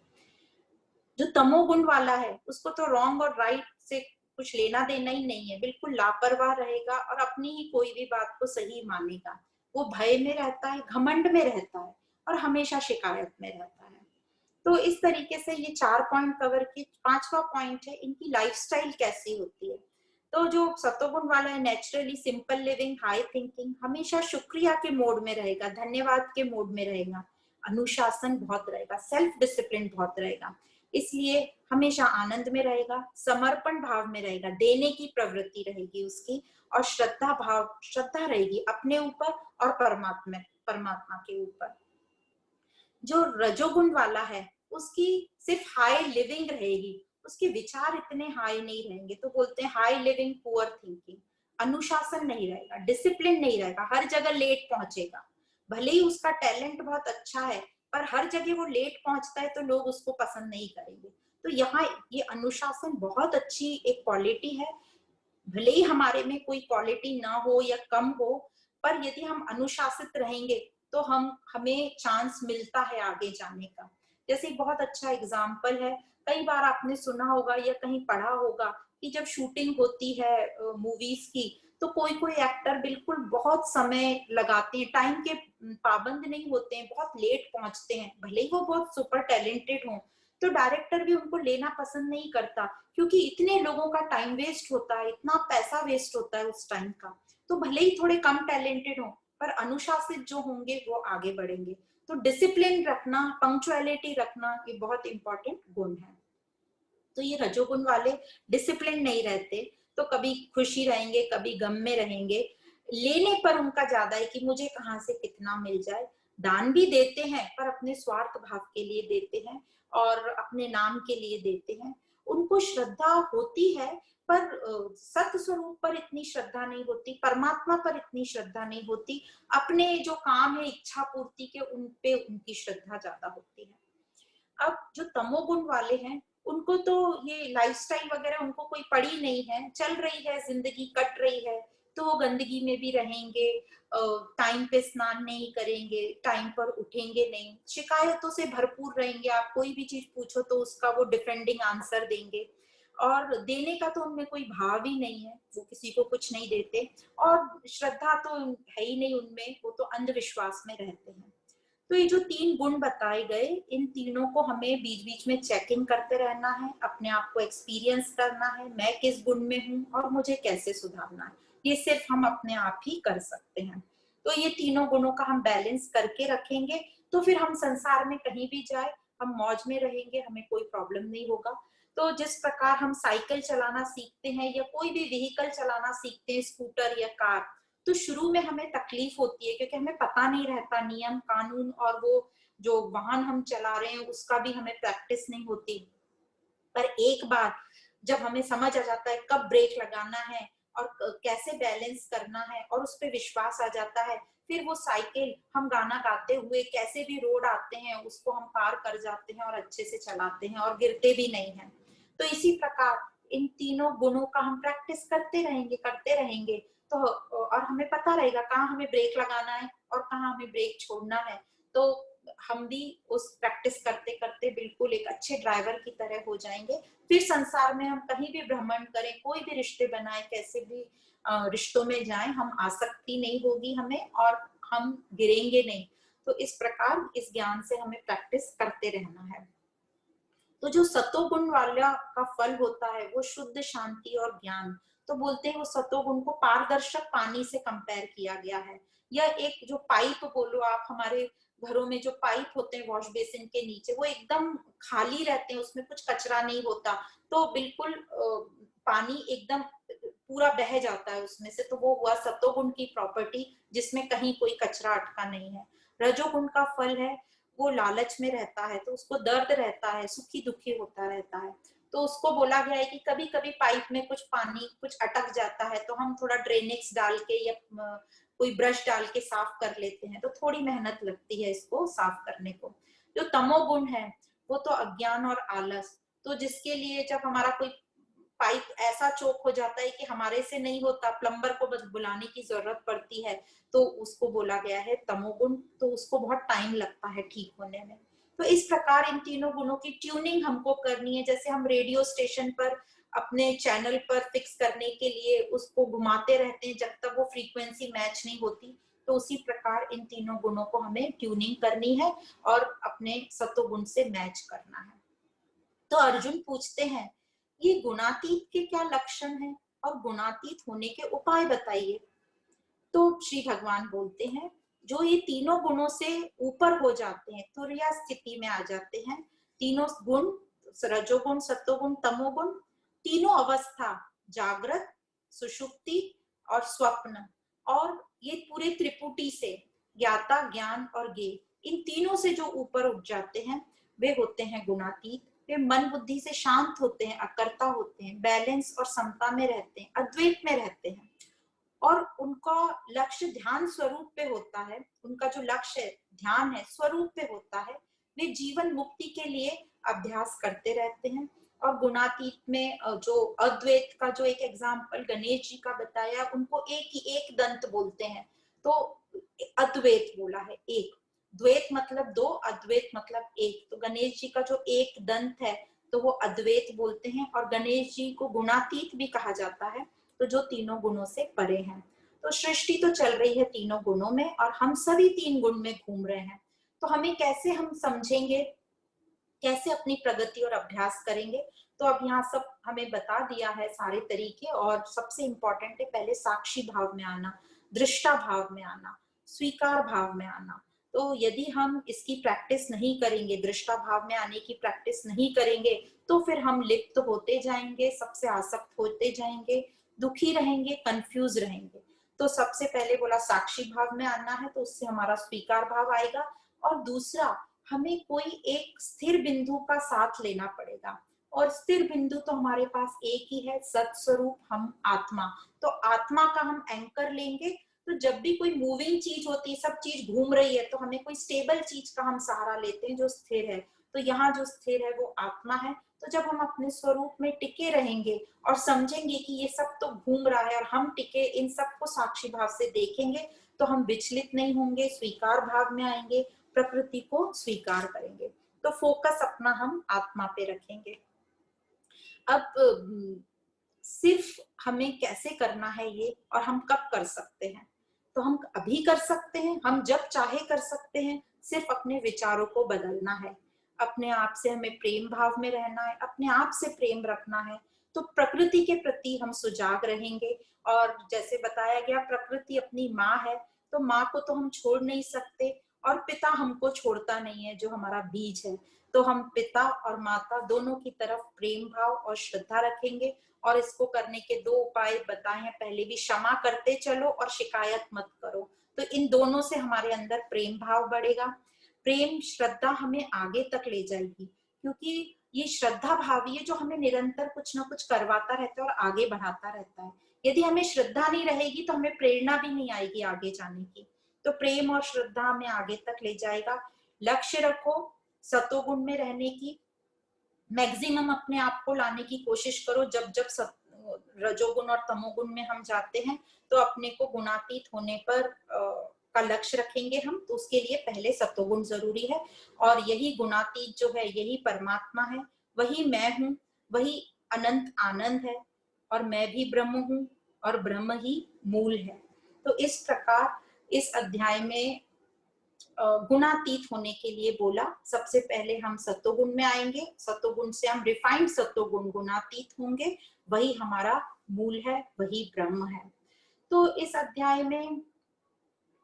जो तमोगुण वाला है उसको तो रॉन्ग और राइट से कुछ लेना देना ही नहीं है, बिल्कुल लापरवाह रहेगा और अपनी ही कोई भी बात को सही मानेगा। वो भय में रहता है, घमंड में रहता है और हमेशा शिकायत में रहता है। तो इस तरीके से ये 4 पॉइंट कवर किए। 5वां पॉइंट है इनकी लाइफस्टाइल कैसी होती है। तो जो सत्वगुण वाला है naturally simple living, high thinking, हमेशा शुक्रिया के मोड में रहेगा, धन्यवाद के मोड में रहेगा, अनुशासन बहुत रहेगा, सेल्फ डिसिप्लिन बहुत रहेगा, इसलिए हमेशा आनंद में रहेगा, समर्पण भाव में रहेगा, देने की प्रवृत्ति रहेगी उसकी, और श्रद्धा रहेगी अपने ऊपर और परमात्मा के ऊपर। जो रजोगुण वाला है उसकी सिर्फ हाई लिविंग रहेगी, उसके विचार इतने हाई नहीं रहेंगे, तो बोलते हैं हाई लिविंग पुअर थिंकिंग। अनुशासन नहीं रहेगा, डिसिप्लिन नहीं रहेगा, हर जगह लेट पहुंचेगा, भले ही उसका टैलेंट बहुत अच्छा है पर हर जगह वो लेट पहुंचता है तो लोग उसको पसंद नहीं करेंगे। तो यहाँ ये अनुशासन बहुत अच्छी एक क्वालिटी है, भले ही हमारे में कोई क्वालिटी ना हो या कम हो, पर यदि हम अनुशासित रहेंगे तो हमें चांस मिलता है आगे जाने का। जैसे बहुत अच्छा एग्जाम्पल है, कई बार आपने सुना होगा या कहीं पढ़ा होगा कि जब शूटिंग होती है मूवीज की, तो कोई कोई एक्टर बिल्कुल बहुत समय लगाते हैं, टाइम के पाबंद नहीं होते हैं, बहुत लेट पहुंचते हैं, भले ही वो बहुत सुपर टैलेंटेड हों, तो डायरेक्टर भी उनको लेना पसंद नहीं करता, क्योंकि इतने लोगों का टाइम वेस्ट होता है, इतना पैसा वेस्ट होता है उस टाइम का। तो भले ही थोड़े कम टैलेंटेड हो पर अनुशासित जो होंगे वो आगे बढ़ेंगे। तो डिसिप्लिन रखना, पंक्चुअलिटी रखना, ये बहुत इंपॉर्टेंट गुण है। तो ये रजोगुण वाले डिसिप्लिन नहीं रहते, तो कभी खुशी रहेंगे कभी गम में रहेंगे, लेने पर उनका ज्यादा है कि मुझे कहाँ से कितना मिल जाए, दान भी देते हैं पर अपने स्वार्थ भाव के लिए देते हैं और अपने नाम के लिए देते हैं। उनको श्रद्धा होती है पर सत्य स्वरूप पर इतनी श्रद्धा नहीं होती, परमात्मा पर इतनी श्रद्धा नहीं होती, अपने जो काम है इच्छा पूर्ति के उन पे उनकी श्रद्धा ज्यादा होती है। अब जो तमोगुण वाले हैं उनको तो ये लाइफस्टाइल वगैरह उनको कोई पड़ी नहीं है, चल रही है जिंदगी, कट रही है, तो वो गंदगी में भी रहेंगे, टाइम पे स्नान नहीं करेंगे, टाइम पर उठेंगे नहीं, शिकायतों से भरपूर रहेंगे, आप कोई भी चीज पूछो तो उसका वो डिफेंडिंग आंसर देंगे, और देने का तो उनमें कोई भाव ही नहीं है, वो किसी को कुछ नहीं देते, और श्रद्धा तो है ही नहीं उनमें, वो तो अंधविश्वास में रहते हैं। तो ये जो 3 गुण बताए गए, इन तीनों को हमें बीच बीच में चेकिंग करते रहना है, अपने आप को एक्सपीरियंस करना है, मैं किस गुण में हूँ और मुझे कैसे सुधारना है। ये सिर्फ हम अपने आप ही कर सकते हैं। तो ये तीनों गुणों का हम बैलेंस करके रखेंगे तो फिर हम संसार में कहीं भी जाए हम मौज में रहेंगे, हमें कोई प्रॉब्लम नहीं होगा। तो जिस प्रकार हम साइकिल चलाना सीखते हैं या कोई भी व्हीकल चलाना सीखते हैं, स्कूटर या कार, तो शुरू में हमें तकलीफ होती है क्योंकि हमें पता नहीं रहता नियम कानून, और वो जो वाहन हम चला रहे हैं उसका भी हमें प्रैक्टिस नहीं होती। पर एक बार जब हमें समझ आ जाता है कब ब्रेक लगाना है और कैसे बैलेंस करना है और उस पर विश्वास आ जाता है, फिर वो साइकिल हम गाना गाते हुए कैसे भी रोड आते हैं उसको हम पार कर जाते हैं और अच्छे से चलाते हैं और गिरते भी नहीं हैं। तो इसी प्रकार इन तीनों गुणों का हम प्रैक्टिस करते रहेंगे तो और हमें पता रहेगा कहाँ हमें ब्रेक लगाना है और कहाँ हमें ब्रेक छोड़ना है। तो हम भी उस प्रैक्टिस करते करते बिल्कुल एक अच्छे ड्राइवर की तरह हो जाएंगे। फिर संसार में हम कहीं भी भ्रमण करें, कोई भी रिश्ते बनाए, कैसे भी रिश्तों में जाएं, हम आसक्ति नहीं होगी हमें और हम गिरेंगे नहीं। तो इस प्रकार इस ज्ञान से हमें प्रैक्टिस करते रहना है। तो जो सतोगुण वाला का फल होता है वो शुद्ध शांति और ज्ञान। तो बोलते हैं वो सतोगुण को पारदर्शक पानी से कंपेयर किया गया है। यह एक जो पाइप बोलो आप, हमारे घरों में जो पाइप होते हैं वॉश बेसिन के नीचे वो एकदम खाली रहते हैं, उसमें कुछ कचरा नहीं होता, तो बिल्कुल पानी एकदम पूरा बह जाता है उसमें से। तो वो हुआ सतोगुण की प्रॉपर्टी जिसमें कहीं कोई कचरा अटका नहीं है। रजोगुण का फल है वो लालच में रहता है, तो उसको दर्द रहता है, सुखी दुखी होता रहता है। तो उसको बोला गया है कि कभी कभी पाइप में कुछ पानी कुछ अटक जाता है तो हम थोड़ा ड्रेनेक्स डाल के या कोई ब्रश डाल के साफ कर लेते हैं, तो थोड़ी मेहनत लगती है इसको साफ करने को। जो तमोगुण है वो तो अज्ञान और आलस। तो जिसके लिए जब हमारा कोई पाइप ऐसा चोक हो जाता है कि हमारे से नहीं होता, प्लम्बर को बस बुलाने की जरूरत पड़ती है, तो उसको बोला गया है तमोगुण। तो उसको बहुत टाइम लगता है ठीक होने में। तो इस प्रकार इन तीनों गुणों की ट्यूनिंग हमको करनी है। जैसे हम रेडियो स्टेशन पर अपने चैनल पर फिक्स करने के लिए उसको घुमाते रहते हैं जब तक वो फ्रीक्वेंसी मैच नहीं होती, तो उसी प्रकार इन तीनों गुणों को हमें ट्यूनिंग करनी है और अपने सत्वगुण से मैच करना है। तो अर्जुन पूछते हैं ये गुणातीत के क्या लक्षण हैं और गुणातीत होने के उपाय बताइए। तो श्री भगवान बोलते हैं जो ये तीनों गुणों से ऊपर हो जाते हैं, तुर्या स्थिति में आ जाते हैं, तीनों गुण रजोगुण सत्वगुण तमोगुण, तीनों अवस्था जागृत सुषुप्ति और स्वप्न, और ये पूरे त्रिपुटी से ज्ञाता ज्ञान और ज्ञेय, इन तीनों से जो ऊपर उठ जाते हैं वे होते हैं गुणातीत। वे मन बुद्धि से शांत होते हैं, अकर्ता होते हैं, बैलेंस और समता में रहते हैं, अद्वैत में रहते हैं, और उनका लक्ष्य ध्यान स्वरूप पे होता है। उनका जो लक्ष्य ध्यान है स्वरूप पे होता है। वे जीवन मुक्ति के लिए अभ्यास करते रहते हैं। और गुणातीत में जो अद्वैत का जो एक एग्जाम्पल गणेश जी का बताया, उनको एक ही एक दंत बोलते हैं, तो अद्वैत बोला है। एक द्वैत मतलब दो, अद्वैत मतलब एक। तो गणेश जी का जो एक दंत है तो वो अद्वैत बोलते हैं, और गणेश जी को गुणातीत भी कहा जाता है, तो जो तीनों गुणों से परे हैं। तो सृष्टि तो चल रही है तीनों गुणों में और हम सभी तीन गुण में घूम रहे हैं। तो हमें कैसे हम समझेंगे, कैसे अपनी प्रगति और अभ्यास करेंगे। तो अब यहाँ सब हमें बता दिया है सारे तरीके, और सबसे इंपॉर्टेंट है पहले साक्षी भाव में आना, दृष्टा भाव में आना, स्वीकार भाव में आना। तो यदि हम इसकी प्रैक्टिस नहीं करेंगे, दृष्टा भाव में आने की प्रैक्टिस नहीं करेंगे, तो फिर हम लिप्त होते जाएंगे, सबसे आसक्त होते जाएंगे, दुखी रहेंगे, कंफ्यूज रहेंगे। तो सबसे पहले बोला साक्षी भाव में आना है, तो उससे हमारा स्वीकार भाव आएगा। और दूसरा, हमें कोई एक स्थिर बिंदु का साथ लेना पड़ेगा, और स्थिर बिंदु तो हमारे पास एक ही है, सत्स्वरूप हम आत्मा। तो आत्मा का हम एंकर लेंगे। तो जब भी कोई मूविंग चीज होती है, सब चीज घूम रही है, तो हमें कोई स्टेबल चीज का हम सहारा लेते हैं जो स्थिर है। तो यहाँ जो स्थिर है वो आत्मा है। तो जब हम अपने स्वरूप में टिके रहेंगे और समझेंगे कि ये सब तो घूम रहा है और हम टिके, इन सबको साक्षी भाव से देखेंगे, तो हम विचलित नहीं होंगे, स्वीकार भाव में आएंगे, प्रकृति को स्वीकार करेंगे। तो फोकस अपना हम आत्मा पे रखेंगे। अब सिर्फ हमें कैसे करना है ये, और हम कब कर सकते हैं। तो हम अभी कर सकते हैं, हम जब चाहे कर सकते हैं। सिर्फ अपने विचारों को बदलना है, अपने आप से हमें प्रेम भाव में रहना है, अपने आप से प्रेम रखना है। तो प्रकृति के प्रति हम सुजाग रहेंगे। और जैसे बताया गया, प्रकृति अपनी माँ है, तो माँ को तो हम छोड़ नहीं सकते, और पिता हमको छोड़ता नहीं है जो हमारा बीज है। तो हम पिता और माता दोनों की तरफ प्रेम भाव और श्रद्धा रखेंगे। और इसको करने के 2 उपाय बताए हैं पहले भी, क्षमा करते चलो और शिकायत मत करो। तो इन दोनों से हमारे अंदर प्रेम भाव बढ़ेगा। प्रेम श्रद्धा हमें आगे तक ले जाएगी, क्योंकि ये श्रद्धा भाव ये जो हमें निरंतर कुछ ना कुछ करवाता रहता है और आगे बढ़ाता रहता है। यदि हमें श्रद्धा नहीं रहेगी तो हमें प्रेरणा भी नहीं आएगी आगे जाने की। तो प्रेम और श्रद्धा हमें आगे तक ले जाएगा। लक्ष्य रखो सतोगुण में रहने की, मैक्सिमम अपने आप को लाने की कोशिश करो। जब जब रजोगुण और तमोगुण में हम जाते हैं तो अपने को गुणातीत होने पर का लक्ष्य रखेंगे हम, तो उसके लिए पहले सतोगुण जरूरी है। और यही गुणातीत जो है यही परमात्मा है, वही मैं हूँ, वही अनंत आनंद है, और मैं भी ब्रह्म हूँ और ब्रह्म ही मूल है। तो इस प्रकार इस अध्याय में गुणातीत होने के लिए बोला। सबसे पहले हम सतोगुण में आएंगे, सतोगुण से हम रिफाइंड सतोगुण गुणातीत होंगे, वही हमारा मूल है, वही ब्रह्म है। तो इस अध्याय में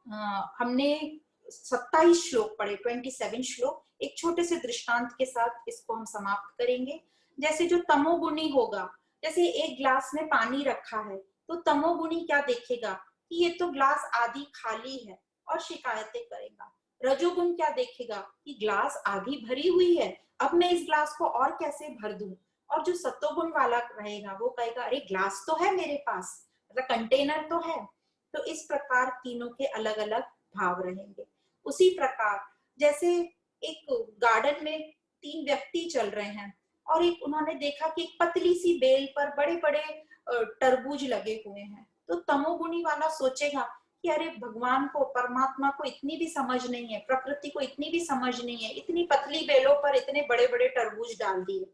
हमने 27 श्लोक पढ़े, 27 श्लोक। एक छोटे से दृष्टांत के साथ इसको हम समाप्त करेंगे। जैसे जो तमोगुणी होगा, जैसे एक ग्लास में पानी रखा है, तो तमोगुणी क्या देखेगा कि ये तो ग्लास आधी खाली है और शिकायतें करेगा। रजोगुण क्या देखेगा कि ग्लास आधी भरी हुई है, अब मैं इस ग्लास को और कैसे भर दूं। और जो सतोगुण वाला रहेगा वो कहेगा अरे ग्लास तो है मेरे पास, मतलब कंटेनर तो है। तो इस प्रकार तीनों के अलग अलग भाव रहेंगे। उसी प्रकार जैसे एक गार्डन में 3 व्यक्ति चल रहे हैं, और एक उन्होंने देखा कि एक पतली सी बेल पर बड़े बड़े तरबूज लगे हुए हैं। तो तमोगुणी वाला सोचेगा कि अरे भगवान को, परमात्मा को इतनी भी समझ नहीं है, प्रकृति को इतनी भी समझ नहीं है, इतनी पतली बेलों पर इतने बड़े बड़े तरबूज डाल दिए।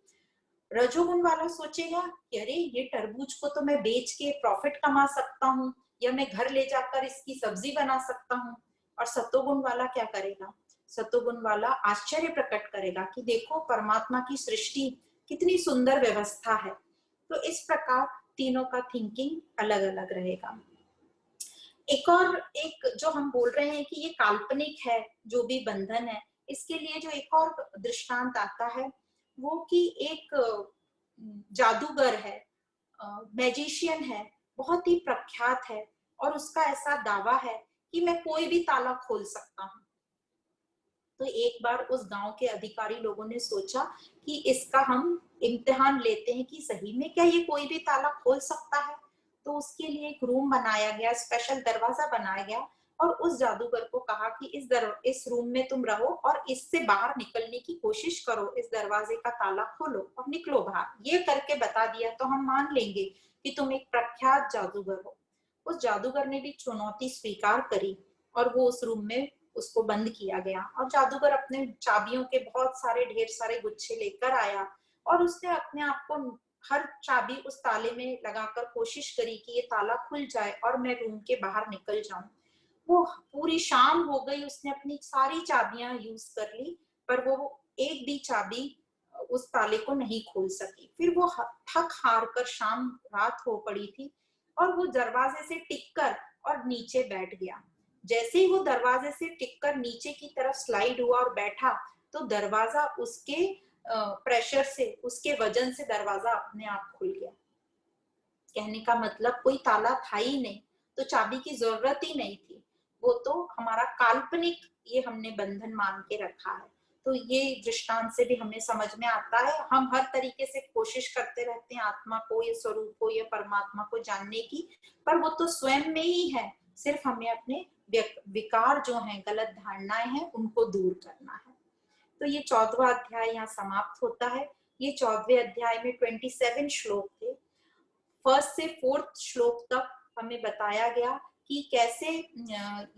रजोगुण वाला सोचेगा कि अरे ये तरबूज को तो मैं बेच के प्रॉफिट कमा सकता हूँ, या मैं घर ले जाकर इसकी सब्जी बना सकता हूँ। और सतोगुण वाला क्या करेगा, सतोगुण वाला आश्चर्य प्रकट करेगा कि देखो परमात्मा की सृष्टि कितनी सुंदर व्यवस्था है। तो इस प्रकार तीनों का थिंकिंग अलग अलग रहेगा। एक जो हम बोल रहे हैं कि ये काल्पनिक है, जो भी बंधन है, इसके लिए जो एक और दृष्टांत आता है वो कि एक जादूगर है, मैजिशियन है, बहुत ही प्रख्यात है, और उसका ऐसा दावा है कि मैं कोई भी ताला खोल सकता हूँ। तो एक बार उस गांव के अधिकारी लोगों ने सोचा कि इसका हम इम्तिहान लेते हैं कि सही में क्या ये कोई भी ताला खोल सकता है। तो उसके लिए एक रूम बनाया गया, स्पेशल दरवाजा बनाया गया, और उस जादूगर को कहा कि इस रूम में तुम रहो और इससे बाहर निकलने की कोशिश करो, इस दरवाजे का ताला खोलो और निकलो बाहर। ये करके बता दिया तो हम मान लेंगे कि तुम एक प्रख्यात जादूगर हो। उस जादूगर ने भी चुनौती स्वीकार करी, और वो उस रूम में उसको बंद किया गया। और जादूगर अपने चाबियों के बहुत सारे ढेर सारे गुच्छे लेकर आया, और उसने अपने आप को हर चाबी उस ताले में लगाकर कोशिश करी कि ये ताला खुल जाए और मैं रूम के बाहर निकल जाऊं। वो पूरी शाम हो गई, उसने अपनी सारी चाबियां यूज कर ली, पर वो एक भी चाबी उस ताले को नहीं खोल सकी। फिर वो थक हार कर, शाम रात हो पड़ी थी, और वो दरवाजे से टिककर और नीचे बैठ गया। जैसे ही वो दरवाजे से टिककर नीचे की तरफ स्लाइड हुआ और बैठा, तो दरवाजा उसके प्रेशर से, उसके वजन से दरवाजा अपने आप खुल गया। कहने का मतलब कोई ताला था ही नहीं, तो चाबी की जरूरत ही नहीं थी। वो तो हमारा काल्पनिक ये हमने बंधन मान के रखा है। तो ये दृष्टांत से भी हमें समझ में आता है, हम हर तरीके से कोशिश करते रहते हैं आत्मा को, ये स्वरूप को, ये परमात्मा को जानने की, पर वो तो स्वयं में ही है। सिर्फ हमें अपने विकार जो हैं, गलत धारणाएं हैं, उनको दूर करना है। तो ये 14वां अध्याय यहाँ समाप्त होता है। ये 14वें अध्याय में 27 श्लोक थे। फर्स्ट से 4th श्लोक तक हमें बताया गया कि कैसे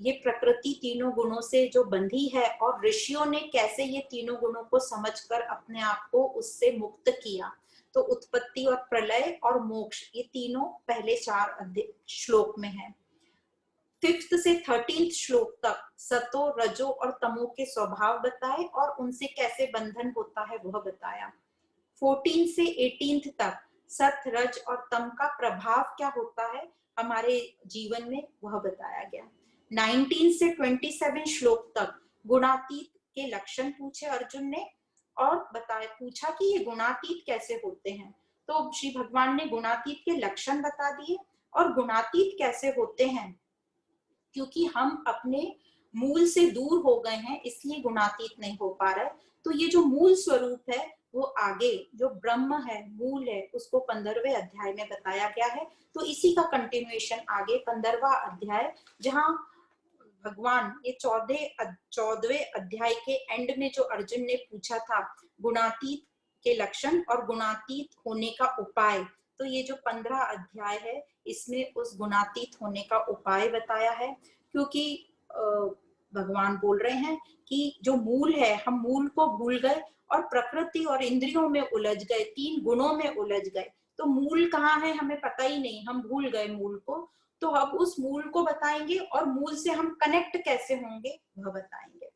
ये प्रकृति तीनों गुणों से जो बंधी है, और ऋषियों ने कैसे ये तीनों गुणों को समझकर अपने आप को उससे मुक्त किया। तो उत्पत्ति और प्रलय और मोक्ष, ये तीनों पहले 4 श्लोक में है। 5th से 13th श्लोक तक सतो, रजो और तमो के स्वभाव बताए और उनसे कैसे बंधन होता है वह बताया। 14 से 18th तक सत रज और तम का प्रभाव क्या होता है हमारे जीवन में, वह बताया गया। 19 से 27 श्लोक तक गुणातीत के लक्षण पूछे अर्जुन ने और बताया, पूछा कि ये गुणातीत कैसे होते हैं। तो श्री भगवान ने गुणातीत के लक्षण बता दिए और गुणातीत कैसे होते हैं, क्योंकि हम अपने मूल से दूर हो गए हैं इसलिए गुणातीत नहीं हो पा रहा है। तो ये जो मूल स्वरूप है वो आगे जो ब्रह्म है, मूल है, उसको 15वें अध्याय में बताया गया है। तो इसी का कंटिन्यूएशन आगे 15वां अध्याय, जहां भगवान ये 14वें अध्याय के एंड में जो अर्जुन ने पूछा था गुणातीत के लक्षण और गुणातीत होने का उपाय, तो ये जो 15 अध्याय है इसमें उस गुणातीत होने का उपाय बताया है। क्योंकि भगवान बोल रहे हैं कि जो मूल है, हम मूल को भूल गए और प्रकृति और इंद्रियों में उलझ गए, 3 गुणों में उलझ गए। तो मूल कहाँ है हमें पता ही नहीं, हम भूल गए मूल को। तो अब उस मूल को बताएंगे और मूल से हम कनेक्ट कैसे होंगे वह बताएंगे।